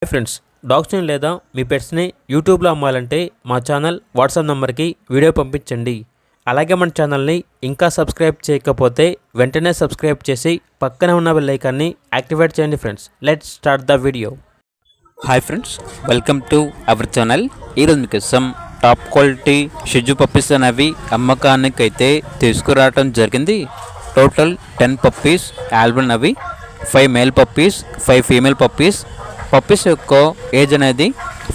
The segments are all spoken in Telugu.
హాయ్ ఫ్రెండ్స్, డాగ్స్ని లేదా మీ పెట్స్ని యూట్యూబ్లో అమ్మాలంటే మా ఛానల్ వాట్సాప్ నెంబర్కి వీడియో పంపించండి. అలాగే మన ఛానల్ని ఇంకా సబ్స్క్రైబ్ చేయకపోతే వెంటనే సబ్స్క్రైబ్ చేసి పక్కనే ఉన్న బెల్ ఐకాన్ని యాక్టివేట్ చేయండి. Friends, let's start the video. Hi friends, welcome to our channel. ఈరోజు మీకోసం టాప్ క్వాలిటీ షిజు పప్పీస్ అనేవి అమ్మకానికి అయితే తీసుకురావడం జరిగింది. టోటల్ 10 పప్పీస్ ఆల్బమ్ అవి, 5 male puppies, 5 female puppies. Puppies యొక్క ఏజ్ అనేది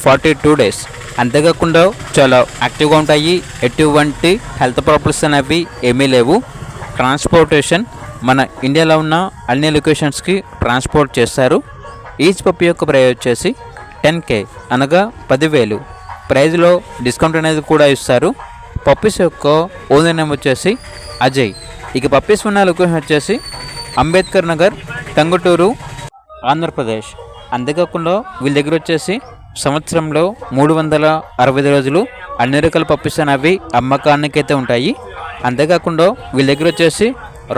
42 డేస్. అంతేకాకుండా చాలా యాక్టివ్గా ఉంటాయి. ఎటువంటి హెల్త్ ప్రాబ్లమ్స్ అనేవి ఏమీ లేవు. ట్రాన్స్పోర్టేషన్ మన ఇండియాలో ఉన్న అన్ని లొకేషన్స్కి ట్రాన్స్పోర్ట్ చేస్తారు. ఈచ్ పప్పీ యొక్క ప్రైస్ వచ్చేసి 10K అనగా 10,000. ప్రైజ్లో డిస్కౌంట్ అనేది కూడా ఇస్తారు. పప్పీస్ యొక్క ఓనర్ నేమ్ వచ్చేసి అజయ్. ఇక పప్పీస్ ఉన్న లొకేషన్ వచ్చేసి అంబేద్కర్ నగర్, టంగుటూరు, ఆంధ్రప్రదేశ్. అంతేకాకుండా వీళ్ళ దగ్గర వచ్చేసి సంవత్సరంలో 365 రోజులు అన్ని రకాల పప్పీస్ అనేవి అమ్మకానికి అయితే ఉంటాయి. అంతేకాకుండా వీళ్ళ దగ్గర వచ్చేసి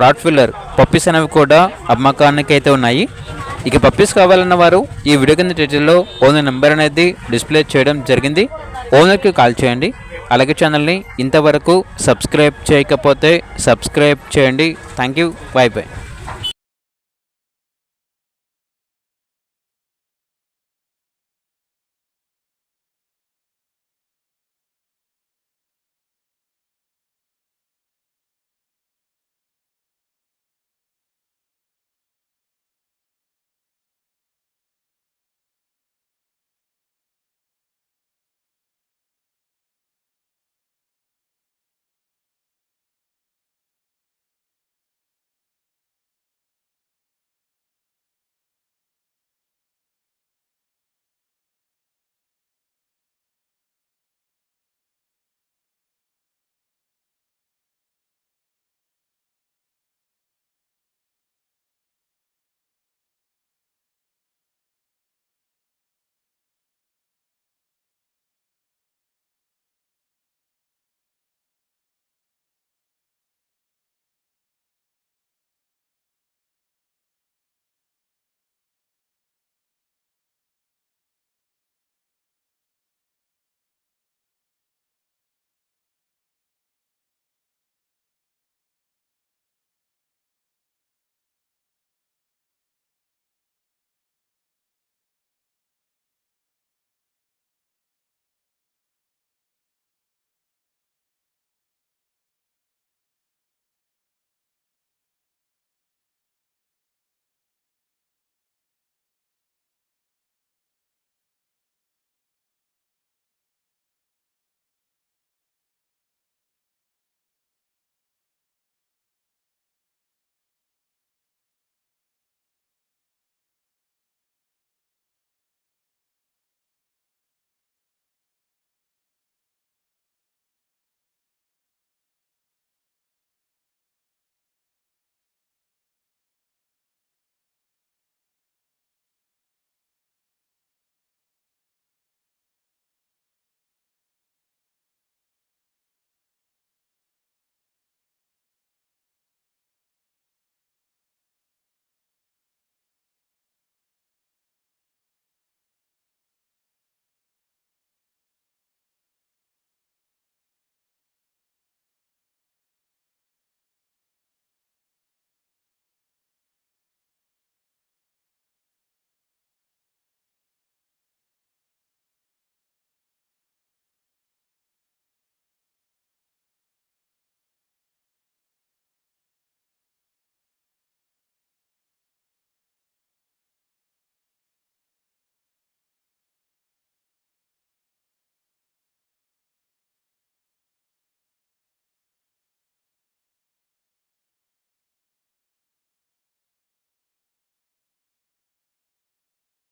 రాట్విల్లర్ పప్పీస్ అనేవి కూడా అమ్మకానికి అయితే ఉన్నాయి. ఇక పప్పీస్ కావాలన్న వారు ఈ వీడియో కింద టైటిల్లో ఓనర్ నెంబర్ అనేది డిస్ప్లే చేయడం జరిగింది. ఓనర్కి కాల్ చేయండి. అలాగే ఛానల్ని ఇంతవరకు సబ్స్క్రైబ్ చేయకపోతే సబ్స్క్రైబ్ చేయండి. Thank you. By by.